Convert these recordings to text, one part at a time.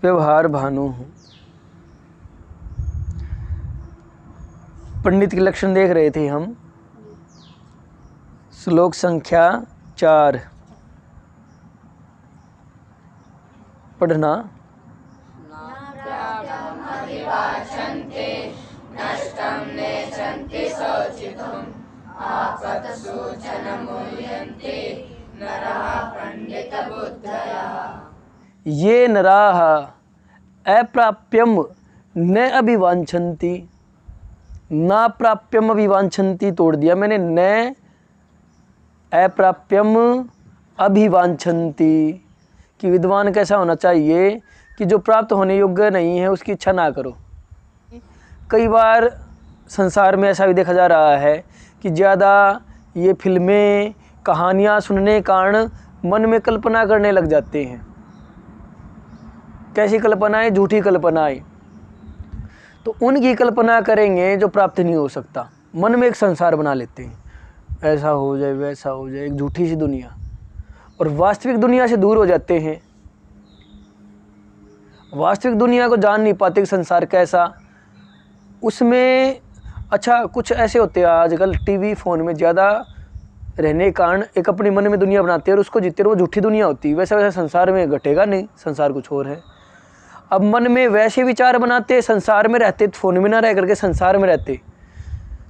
व्यवहार भानु हूँ। पंडित के लक्षण देख रहे थे हम। श्लोक संख्या 4 पढ़ना। ये नराः अप्राप्यम न अभिवांछन्ति। ना प्राप्यम अभिवांछन्ति तोड़ दिया मैंने, न अप्राप्यम अभिवांछन्ति। कि विद्वान कैसा होना चाहिए कि जो प्राप्त होने योग्य नहीं है उसकी इच्छा ना करो। कई बार संसार में ऐसा भी देखा जा रहा है कि ज़्यादा ये फिल्में कहानियाँ सुनने के कारण मन में कल्पना करने लग जाते हैं। कैसी कल्पनाएं? झूठी कल्पनाएं। तो उनकी कल्पना करेंगे जो प्राप्त नहीं हो सकता। मन में एक संसार बना लेते हैं, ऐसा हो जाए वैसा हो जाए, एक झूठी सी दुनिया, और वास्तविक दुनिया से दूर हो जाते हैं। वास्तविक दुनिया को जान नहीं पाते कि संसार कैसा उसमें। अच्छा, कुछ ऐसे होते हैं आजकल टीवी फ़ोन में ज़्यादा रहने के कारण एक अपने मन में दुनिया बनाते हैं और उसको जीते रहो, वो झूठी दुनिया होती है। वैसा वैसा संसार में घटेगा नहीं, संसार कुछ और है। अब मन में वैसे विचार बनाते, संसार में रहते, फ़ोन में ना रह करके संसार में रहते,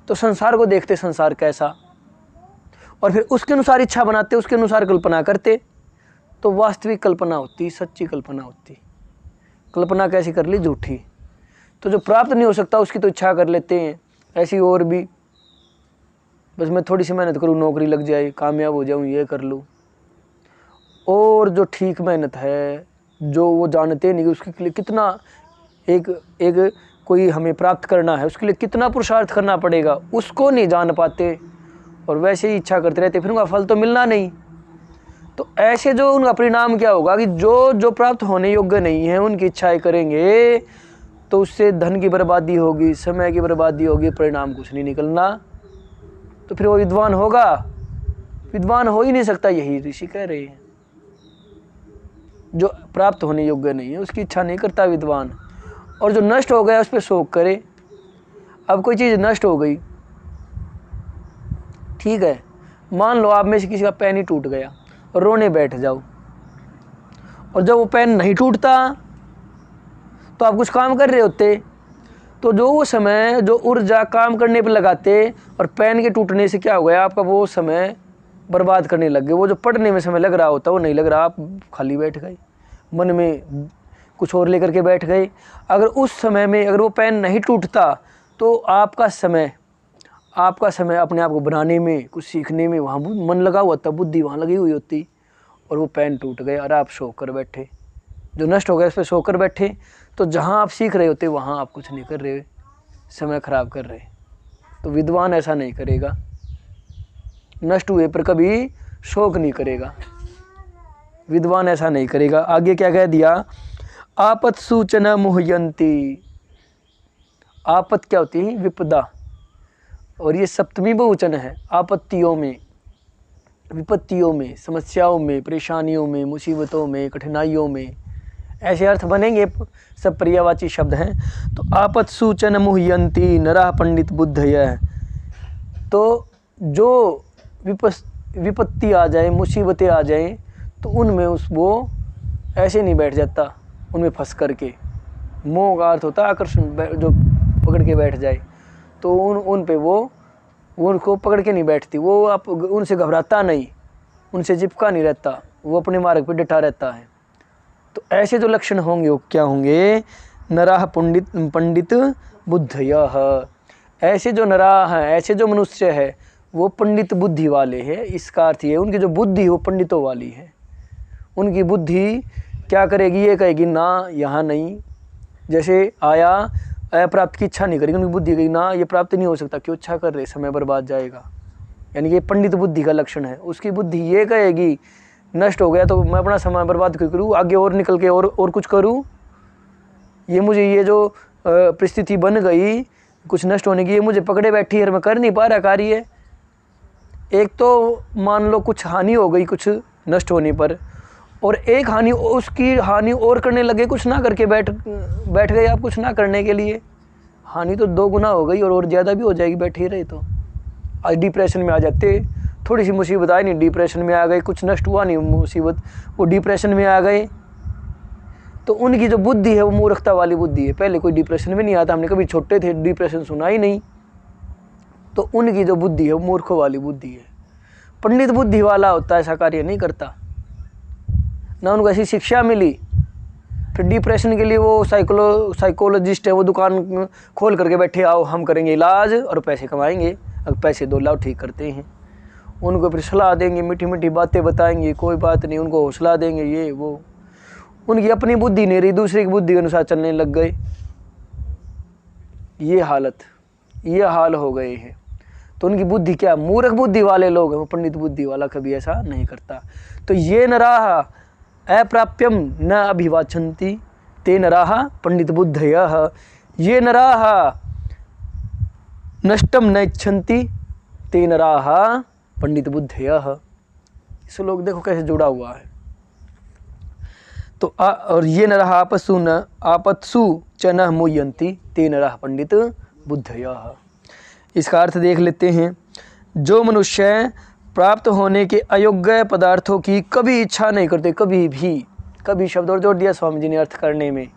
तो संसार को देखते संसार कैसा, और फिर उसके अनुसार इच्छा बनाते, उसके अनुसार कल्पना करते, तो वास्तविक कल्पना होती, सच्ची कल्पना होती। कल्पना कैसी कर ली? झूठी। तो जो प्राप्त नहीं हो सकता उसकी तो इच्छा कर लेते हैं। ऐसी और भी, बस मैं थोड़ी सी मेहनत करूँ, नौकरी लग जाए, कामयाब हो जाऊँ, ये कर लूँ। और जो ठीक मेहनत है, जो वो जानते नहीं कि उसके लिए कितना एक कोई हमें प्राप्त करना है, उसके लिए कितना पुरुषार्थ करना पड़ेगा, उसको नहीं जान पाते और वैसे ही इच्छा करते रहते, फिर उनका फल तो मिलना नहीं। तो ऐसे जो उनका परिणाम क्या होगा कि जो प्राप्त होने योग्य नहीं है उनकी इच्छाएं करेंगे, तो उससे धन की बर्बादी होगी, समय की बर्बादी होगी, परिणाम कुछ नहीं निकलना। तो फिर वो विद्वान होगा? विद्वान हो ही नहीं सकता। यही ऋषि कह रहे हैं, जो प्राप्त होने योग्य नहीं है उसकी इच्छा नहीं करता विद्वान। और जो नष्ट हो गया उस पर शोक करे। अब कोई चीज़ नष्ट हो गई, ठीक है, मान लो आप में से किसी का पेन ही टूट गया और रोने बैठ जाओ, और जब वो पेन नहीं टूटता तो आप कुछ काम कर रहे होते, तो जो वो समय, जो ऊर्जा काम करने पर लगाते, और पेन के टूटने से क्या हो गया, आपका वो समय बर्बाद करने लग गए। वो जो पढ़ने में समय लग रहा होता वो नहीं लग रहा, आप खाली बैठ गए, मन में कुछ और लेकर के बैठ गए। अगर उस समय में अगर वो पेन नहीं टूटता तो आपका समय अपने आप को बनाने में, कुछ सीखने में वहाँ मन लगा हुआ था, बुद्धि वहाँ लगी हुई होती, और वो पेन टूट गए और आप सो कर बैठे, जो नष्ट हो गया उस पर सो कर बैठे। तो जहाँ आप सीख रहे होते वहाँ आप कुछ नहीं कर रहे, समय खराब कर रहे। तो विद्वान ऐसा नहीं करेगा, नष्ट हुए पर कभी शोक नहीं करेगा, विद्वान ऐसा नहीं करेगा। आगे क्या कह दिया? आपत सूचना मुह्यंती। आपत क्या होती है? विपदा, और ये सप्तमी बहुवचन है। आपत्तियों में, विपत्तियों में, समस्याओं में, परेशानियों में, मुसीबतों में, कठिनाइयों में, ऐसे अर्थ बनेंगे, सब पर्यायवाची शब्द हैं। तो आपत सूचन मुह्यंती नरः पंडित बुद्धयः। तो जो विपत्ति आ जाए, मुसीबतें आ जाएं, तो उनमें वो ऐसे नहीं बैठ जाता, उनमें फंस करके। मोह का अर्थ होता है आकर्षण, जो पकड़ के बैठ जाए, तो उन पे वो उनको पकड़ के नहीं बैठती, वो आप उनसे घबराता नहीं, उनसे चिपका नहीं रहता, वो अपने मार्ग पे डटा रहता है। तो ऐसे जो लक्षण होंगे वो क्या होंगे? नराः पंडित बुद्धयः। ऐसे जो नराः हैं, ऐसे जो मनुष्य है वो पंडित बुद्धि वाले हैं। इसका अर्थ ये, उनकी जो बुद्धि वो पंडितों वाली है। उनकी बुद्धि क्या करेगी? ये कहेगी ना, यहाँ नहीं। जैसे आया, अप्राप्त की इच्छा नहीं करेगी, उनकी बुद्धि कहेगी ना, ये प्राप्त नहीं हो सकता, क्यों इच्छा कर रहे, समय बर्बाद जाएगा। यानी कि पंडित बुद्धि का लक्षण है। उसकी बुद्धि ये कहेगी नष्ट हो गया तो मैं अपना समय बर्बाद क्यों करूँ, आगे और निकल के और कुछ करूँ। ये जो परिस्थिति बन गई कुछ नष्ट होने की, ये मुझे पकड़े बैठी है, मैं कर नहीं पा रहा कार्य। एक तो मान लो कुछ हानि हो गई कुछ नष्ट होने पर, और एक हानि, उसकी हानि और करने लगे, कुछ ना करके बैठ गए आप कुछ ना करने के लिए, हानि तो 2 गुना हो गई और ज़्यादा भी हो जाएगी बैठे रहे तो। आज डिप्रेशन में आ जाते, थोड़ी सी मुसीबत आई नहीं डिप्रेशन में आ गए, कुछ नष्ट हुआ नहीं मुसीबत, वो डिप्रेशन में आ गए। तो उनकी जो बुद्धि है वो मूर्खता वाली बुद्धि है। पहले कोई डिप्रेशन में नहीं आता, हमने कभी छोटे थे डिप्रेशन सुना ही नहीं। तो उनकी जो बुद्धि है वो मूर्खों वाली बुद्धि है। पंडित बुद्धि वाला होता है, ऐसा कार्य नहीं करता, ना उनको ऐसी शिक्षा मिली। फिर डिप्रेशन के लिए वो साइकोलॉजिस्ट है, वो दुकान खोल करके बैठे, आओ हम करेंगे इलाज और पैसे कमाएंगे, अब पैसे 2 लाख ठीक करते हैं। उनको फिर सलाह देंगे, मीठी मीठी बातें बताएंगे, कोई बात नहीं, उनको हौसला देंगे, ये वो। उनकी अपनी बुद्धि नहीं रही, दूसरे की बुद्धि के अनुसार चलने लग गए। ये हाल हो गए हैं। तो उनकी बुद्धि क्या, मूर्ख बुद्धि वाले लोग हैं, वो पंडित बुद्धि वाला कभी ऐसा नहीं करता। तो ये नराः अप्राप्यम न अभिवाचन्ति ते नराः पंडित बुद्धयः, ये नराः नष्टम न इच्छन्ति ते नराः पंडित बुद्धयः। श्लोक देखो कैसे जुड़ा हुआ है। तो और ये नराः आपत्सु च न मुह्यन्ति ते नराः पंडित बुद्धयः। इसका अर्थ देख लेते हैं। जो मनुष्य प्राप्त होने के अयोग्य पदार्थों की कभी इच्छा नहीं करते, कभी भी, कभी शब्द और जोड़ दिया स्वामी जी ने अर्थ करने में,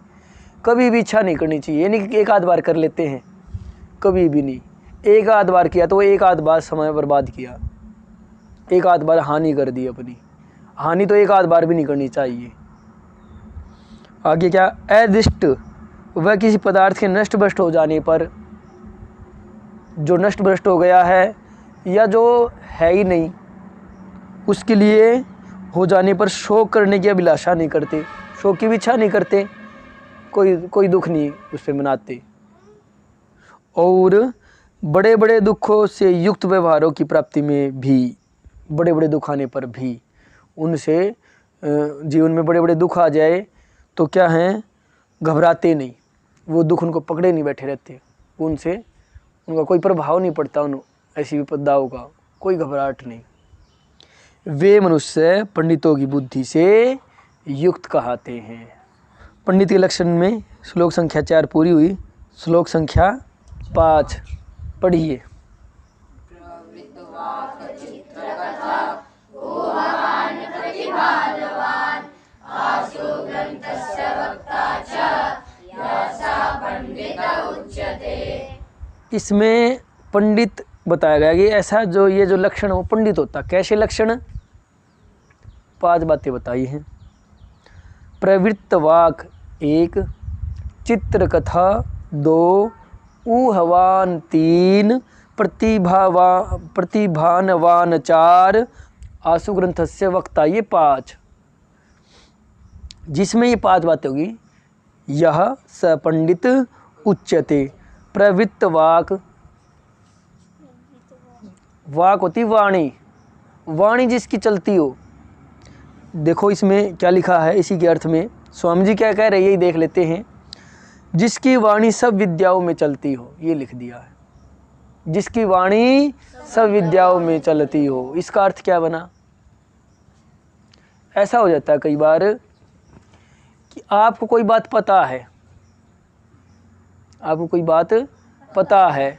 कभी भी इच्छा नहीं करनी चाहिए। ये नहीं कि एक आध बार कर लेते हैं, कभी भी नहीं। एक आध बार किया तो वो एक आध बार समय बर्बाद किया, एक आध बार हानि कर दी अपनी। हानि तो एक आध बार भी नहीं करनी चाहिए। आगे क्या, अदृष्ट वह किसी पदार्थ के नष्ट भ्रष्ट हो जाने पर, जो नष्ट भ्रष्ट हो गया है या जो है ही नहीं, उसके लिए हो जाने पर शोक करने की अभिलाषा नहीं करते, शोक की भी इच्छा नहीं करते, कोई दुख नहीं उस पर मनाते। और बड़े बड़े दुखों से युक्त व्यवहारों की प्राप्ति में भी, बड़े बड़े दुख आने पर भी उनसे, जीवन में बड़े बड़े दुख आ जाए तो क्या हैं, घबराते नहीं, वो दुख उनको पकड़े नहीं बैठे रहते, उनसे उनका कोई प्रभाव नहीं पड़ता, उन ऐसी विपदाओं का कोई घबराहट नहीं। वे मनुष्य पंडितों की बुद्धि से युक्त कहलाते हैं। पंडित के लक्षण में श्लोक संख्या 4 पूरी हुई। श्लोक संख्या 5 पढ़िए। इसमें पंडित बताया गया कि ऐसा जो ये जो लक्षण हो पंडित होता। कैसे लक्षण, 5 बातें बताई हैं। प्रवृत्त वाक 1, चित्रकथा 2, ऊहवान 3, प्रतिभानवान 4, आशु ग्रंथस्य वक्ता, ये 5। जिसमें ये 5 बातें होगी, यह स पंडित उच्यते। प्रवृत्त वाक, वाक होती वाणी, वाणी जिसकी चलती हो। देखो इसमें क्या लिखा है, इसी के अर्थ में स्वामी जी क्या कह रहे हैं, यही देख लेते हैं। जिसकी वाणी सब विद्याओं में चलती हो, ये लिख दिया है, जिसकी वाणी सब विद्याओं में चलती हो। इसका अर्थ क्या बना, ऐसा हो जाता है कई बार कि आपको कोई बात पता है, आपको कोई बात पता है,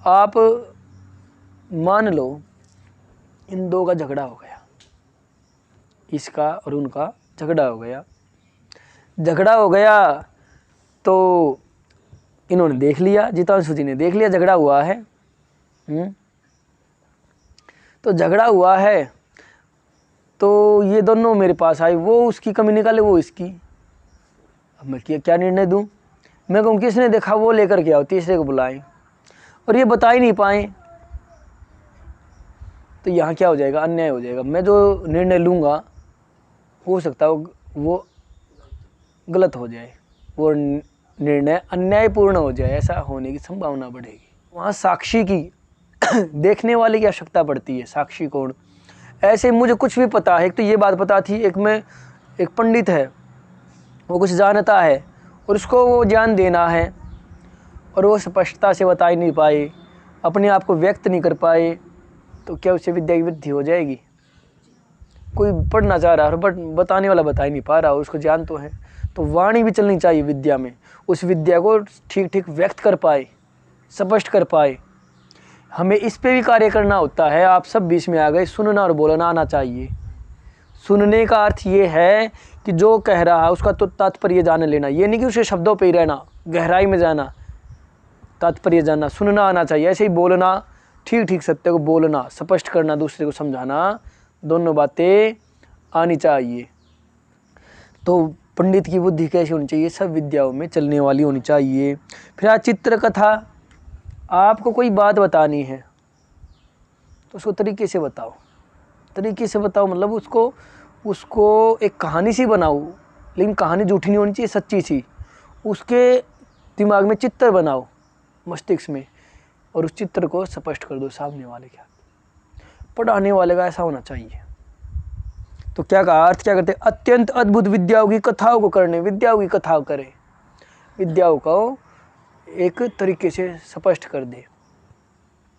आप मान लो इन 2 का झगड़ा हो गया, इसका और उनका झगड़ा हो गया तो इन्होंने देख लिया, जितांशु जी ने देख लिया झगड़ा हुआ है। तो झगड़ा हुआ है तो ये दोनों मेरे पास आए, वो उसकी कमी निकाले, वो इसकी। अब मैं क्या निर्णय दूं, मैं कहूँ किसने देखा वो लेकर के आओ, तीसरे को बुलाएं, और ये बता ही नहीं पाए, तो यहाँ क्या हो जाएगा, अन्याय हो जाएगा। मैं जो निर्णय लूँगा हो सकता है वो गलत हो जाए, वो निर्णय अन्यायपूर्ण हो जाए, ऐसा होने की संभावना बढ़ेगी। वहाँ साक्षी की देखने वाले की आवश्यकता पड़ती है। साक्षी कौन, ऐसे मुझे कुछ भी पता है, एक तो ये बात पता थी, एक पंडित है, वो कुछ जानता है और उसको वो ज्ञान देना है और वो स्पष्टता से बता ही नहीं पाए, अपने आप को व्यक्त नहीं कर पाए, तो क्या उससे विद्या की वृद्धि हो जाएगी? कोई पढ़ना चाह रहा है बट बताने वाला बता ही नहीं पा रहा, उसको ज्ञान तो है, तो वाणी भी चलनी चाहिए विद्या में, उस विद्या को ठीक ठीक व्यक्त कर पाए, स्पष्ट कर पाए। हमें इस पे भी कार्य करना होता है। आप सब बीच में आ गए, सुनना और बोलना आना चाहिए। सुनने का अर्थ ये है कि जो कह रहा है उसका तो तात्पर्य जान लेना, ये नहीं कि उसके शब्दों पे ही रहना, गहराई में जाना, तात्पर्य जानना। सुनना आना चाहिए, ऐसे ही बोलना, ठीक ठीक सत्य को बोलना, स्पष्ट करना, दूसरे को समझाना, दोनों बातें आनी चाहिए। तो पंडित की बुद्धि कैसी होनी चाहिए? सब विद्याओं में चलने वाली होनी चाहिए। फिर आज चित्रकथा, आपको कोई बात बतानी है तो उसको तरीके से बताओ, तरीके से बताओ, मतलब उसको एक कहानी सी बनाओ, लेकिन कहानी झूठी नहीं होनी चाहिए, सच्ची सी। उसके दिमाग में चित्र बनाओ, मस्तिष्क में, और उस चित्र को स्पष्ट कर दो सामने वाले के हाथ। पढ़ाने वाले का ऐसा होना चाहिए। तो क्या कहा, अर्थ क्या करते? अत्यंत अद्भुत विद्याओं की कथाओं को करने, विद्याओं की कथा करें, विद्याओं को एक तरीके से स्पष्ट कर दे।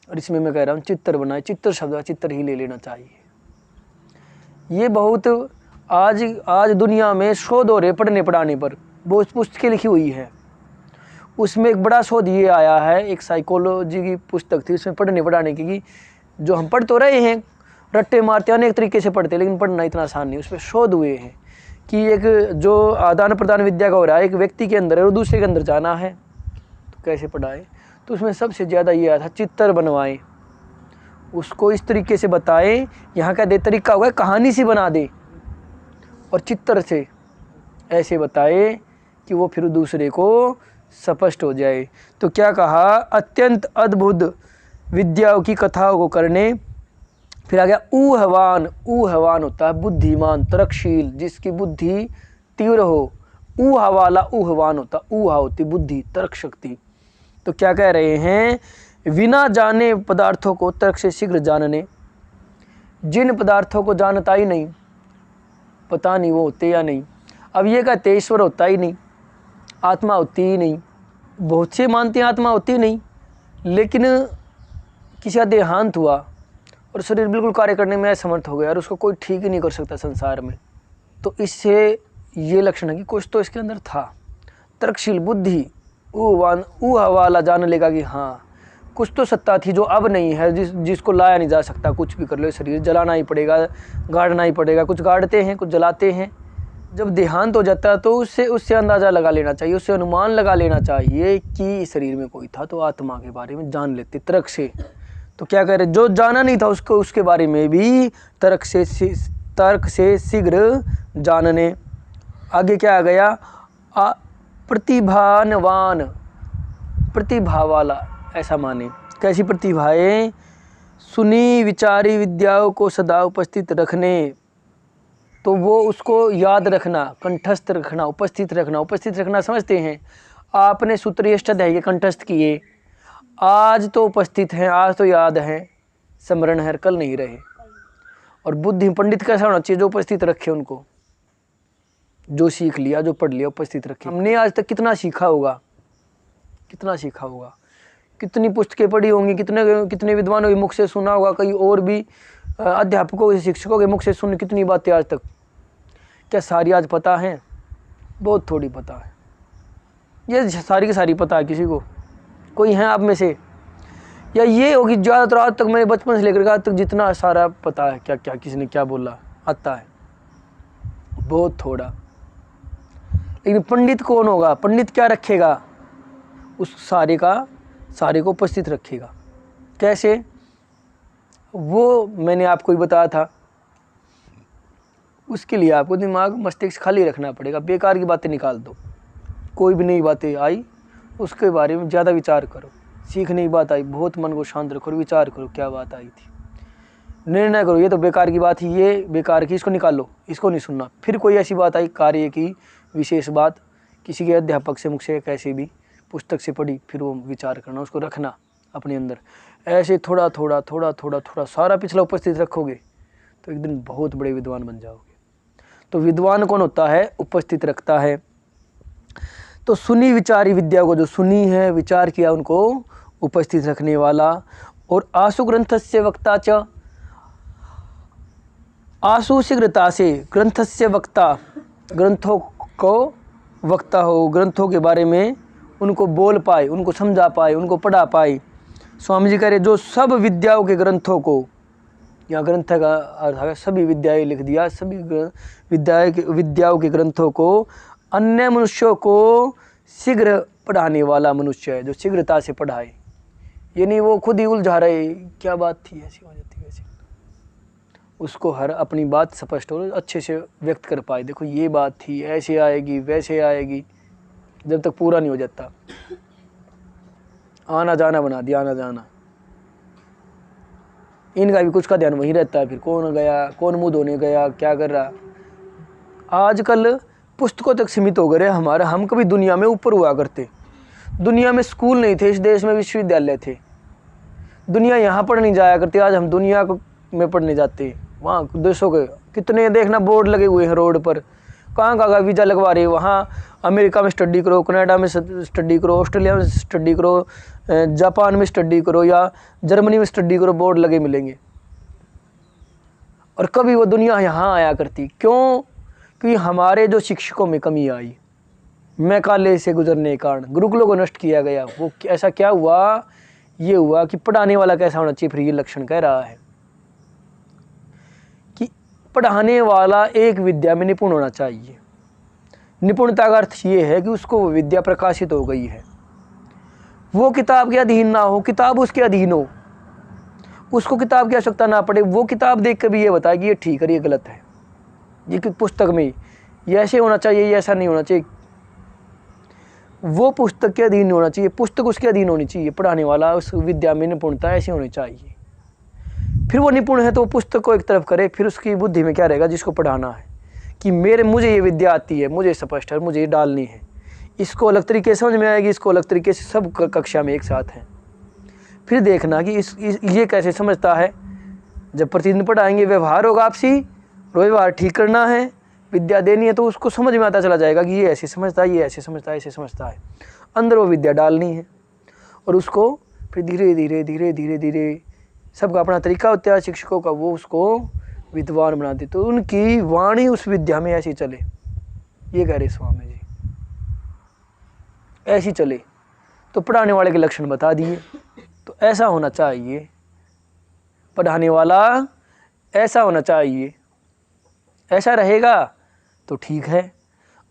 और इसमें मैं कह रहा हूँ चित्र बनाए, चित्र शब्द का चित्र ही ले लेना चाहिए। ये बहुत आज दुनिया में शोध हो रहे पढ़ने पढ़ाने पर, बहुत पुस्तकें लिखी हुई है। उसमें एक बड़ा शोध ये आया है, एक साइकोलॉजी की पुस्तक थी, उसमें पढ़ने पढ़ाने की, कि जो हम पढ़ तो रहे हैं, रट्टे मारते अनेक तरीके से पढ़ते, लेकिन पढ़ना इतना आसान नहीं। उसमें शोध हुए हैं कि एक जो आदान प्रदान विद्या का हो रहा है, एक व्यक्ति के अंदर है और दूसरे के अंदर जाना है, तो कैसे पढ़ाए? तो उसमें सबसे ज़्यादा ये आया था, चित्र बनवाएं, उसको इस तरीके से बताएं। यहाँ का तरीका हुआ है कहानी सी बना दे और चित्र से ऐसे बताए कि वो फिर दूसरे को स्पष्ट हो जाए। तो क्या कहा, अत्यंत अद्भुत विद्याओं की कथाओं को करने। फिर आ गया ऊहवान। ऊहवान होता है बुद्धिमान, तर्कशील, जिसकी बुद्धि तीव्र हो। ऊहा वाला ऊहवान होता, ऊहा होती बुद्धि, तर्क शक्ति। तो क्या कह रहे हैं, बिना जाने पदार्थों को तर्क से शीघ्र जानने। जिन पदार्थों को जानता ही नहीं, पता नहीं वो होते या नहीं। अब ये कहते ईश्वर होता ही नहीं, आत्मा होती ही नहीं। बहुत से मानते हैं आत्मा होती ही नहीं, लेकिन किसी का देहांत हुआ और शरीर बिल्कुल कार्य करने में असमर्थ हो गया और उसको कोई ठीक ही नहीं कर सकता संसार में, तो इससे ये लक्षण है कि कुछ तो इसके अंदर था। तर्कशील बुद्धि ऊहा वाला जान लेगा कि हाँ कुछ तो सत्ता थी जो अब नहीं है, जिसको लाया नहीं जा सकता। कुछ भी कर लो, शरीर जलाना ही पड़ेगा, गाड़ना ही पड़ेगा। कुछ गाड़ते हैं, कुछ जलाते हैं। जब देहांत हो जाता है तो उससे अंदाज़ा लगा लेना चाहिए, उससे अनुमान लगा लेना चाहिए कि शरीर में कोई था, तो आत्मा के बारे में जान लेते तर्क से। तो क्या कह रहे, जो जाना नहीं था उसके बारे में भी तर्क से शीघ्र जानने। आगे क्या आ गया, प्रतिभानवान, प्रतिभा वाला ऐसा माने। कैसी प्रतिभाएं? सुनी विचारी विद्याओं को सदा उपस्थित रखने। तो वो उसको याद रखना, कंठस्थ रखना, उपस्थित रखना। उपस्थित रखना समझते हैं, आपने सूत्री अष्टाध्याय के कंठस्थ किए, आज तो उपस्थित हैं, आज तो याद है, स्मरण है, कल नहीं रहे। और बुद्धि पंडित कैसा होना चाहिए? जो उपस्थित रखे उनको, जो सीख लिया, जो पढ़ लिया, उपस्थित रखे। हमने आज तक कितना सीखा होगा, कितना सीखा होगा, कितनी पुस्तकें पढ़ी होंगी, कितने विद्वानों के मुख से सुना होगा, कई और भी अध्यापकों के, शिक्षकों के मुख से सुन कितनी बातें आज तक। क्या सारी आज पता है? बहुत थोड़ी पता है। ये सारी की सारी पता है किसी को? कोई है आप में से? या ये होगी ज़्यादातर आज तक मैंने बचपन से लेकर आज तक जितना सारा पता है, क्या क्या किसी ने क्या बोला आता है, बहुत थोड़ा। लेकिन पंडित कौन होगा? पंडित क्या रखेगा? उस सारे को उपस्थित रखेगा। कैसे? वो मैंने आपको ही बताया था। उसके लिए आपको दिमाग मस्तिष्क खाली रखना पड़ेगा, बेकार की बातें निकाल दो। कोई भी नई बातें आई उसके बारे में ज़्यादा विचार करो। सीखने की बात आई, बहुत मन को शांत रखो, विचार करो क्या बात आई थी, निर्णय करो ये तो बेकार की बात ही, ये बेकार की, इसको निकाल लो, इसको नहीं सुनना। फिर कोई ऐसी बात आई, कार्य की विशेष बात, किसी के अध्यापक से मुख से, कैसे भी पुस्तक से पढ़ी, फिर वो विचार करना, उसको रखना अपने अंदर। ऐसे थोड़ा थोड़ा थोड़ा थोड़ा थोड़ा सारा पिछला उपस्थित रखोगे तो एक दिन बहुत बड़े विद्वान बन जाओगे। तो विद्वान कौन होता है? उपस्थित रखता है। तो सुनी विचारी विद्या को, जो सुनी है, विचार किया, उनको उपस्थित रखने वाला। और आशु ग्रंथस्य वक्ता च, आशु शीघ्रता से ग्रंथस्य वक्ता, ग्रंथों को वक्ता हो, ग्रंथों के बारे में उनको बोल पाए, उनको समझा पाए, उनको पढ़ा पाए। स्वामी जी कह रहे जो सब विद्याओं के ग्रंथों को, यहाँ ग्रंथ का अर्थ है सभी विद्याएं लिख दिया, सभी विद्याओं के ग्रंथों को अन्य मनुष्यों को शीघ्र पढ़ाने वाला मनुष्य है, जो शीघ्रता से पढ़ाए। यानी वो खुद ही उलझा रहे, क्या बात थी, ऐसी हो जाती वैसी, उसको हर अपनी बात स्पष्ट और अच्छे से व्यक्त कर पाए। देखो ये बात थी, ऐसे आएगी वैसे आएगी, जब तक पूरा नहीं हो जाता। आना जाना बना दिया, आना जाना। इनका भी कुछ का ध्यान वहीं रहता है, फिर कौन गया, कौन मुंह धोने गया, क्या कर रहा। आजकल पुस्तकों तक सीमित हो गए हमारा। हम कभी दुनिया में ऊपर हुआ करते, दुनिया में स्कूल नहीं थे, इस देश में विश्वविद्यालय थे, दुनिया यहाँ पढ़ने जाया करती। आज हम दुनिया में पढ़ने जाते, वहाँ देशों के कितने देखना बोर्ड लगे हुए हैं रोड पर, कहाँ का वीज़ा लगवा रहे, वहाँ अमेरिका में स्टडी करो, कनाडा में स्टडी करो, ऑस्ट्रेलिया में स्टडी करो, जापान में स्टडी करो या जर्मनी में स्टडी करो, बोर्ड लगे मिलेंगे। और कभी वो दुनिया यहाँ आया करती, क्यों? क्योंकि हमारे जो शिक्षकों में कमी आई, मैकाले से गुजरने के कारण गुरुकुलों को नष्ट किया गया। वो ऐसा क्या हुआ? ये हुआ कि पढ़ाने वाला कैसा होना चाहिए। फिर ये लक्षण कह रहा है कि पढ़ाने वाला एक विद्या में निपुण होना चाहिए। निपुणता का अर्थ ये है कि उसको वो विद्या प्रकाशित हो गई है, वो किताब के अधीन ना हो, किताब उसके अधीन हो, उसको किताब की आवश्यकता ना पड़े। वो किताब देख कर भी ये बताए कि ये ठीक है, ये गलत है, ये पुस्तक में ये ऐसे होना चाहिए, ये ऐसा नहीं होना चाहिए। वो पुस्तक के अधीन नहीं होना चाहिए, पुस्तक उसके अधीन होनी चाहिए। पढ़ाने वाला उस विद्या में निपुणता ऐसी होनी चाहिए। फिर वो निपुण है तो वो पुस्तक को एक तरफ करे, फिर उसकी बुद्धि में क्या रहेगा, जिसको पढ़ाना है कि मुझे ये विद्या आती है, मुझे स्पष्ट है, मुझे ये डालनी है, इसको अलग तरीके से समझ में आएगी, इसको अलग तरीके से सब कक्षा में एक साथ हैं। फिर देखना कि ये कैसे समझता है। जब प्रतिदिन पढ़ाएंगे, व्यवहार होगा आपसी, व्यवहार ठीक करना है, विद्या देनी है, तो उसको समझ में आता चला जाएगा कि ये ऐसे समझता है, ये ऐसे समझता है, ऐसे समझता है। अंदर वो विद्या डालनी है और उसको फिर धीरे धीरे धीरे धीरे धीरे, सबका अपना तरीका होता है शिक्षकों का, वो उसको विद्वान बनाते, तो उनकी वाणी उस विद्या में ऐसी चले। ये कह रहे स्वामी जी, ऐसी चले। तो पढ़ाने वाले के लक्षण बता दिए, तो ऐसा होना चाहिए, पढ़ाने वाला ऐसा होना चाहिए। ऐसा रहेगा तो ठीक है।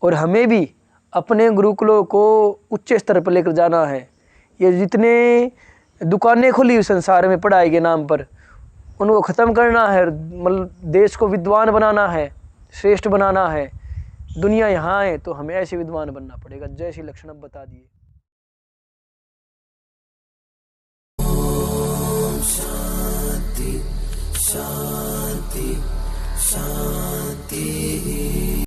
और हमें भी अपने गुरुकुलों को उच्च स्तर पर लेकर जाना है। ये जितने दुकानें खुली संसार में पढ़ाई के नाम पर, उनको ख़त्म करना है, मतलब देश को विद्वान बनाना है, श्रेष्ठ बनाना है। दुनिया यहाँ है तो हमें ऐसे विद्वान बनना पड़ेगा, जैसे लक्षण अब बता दिए।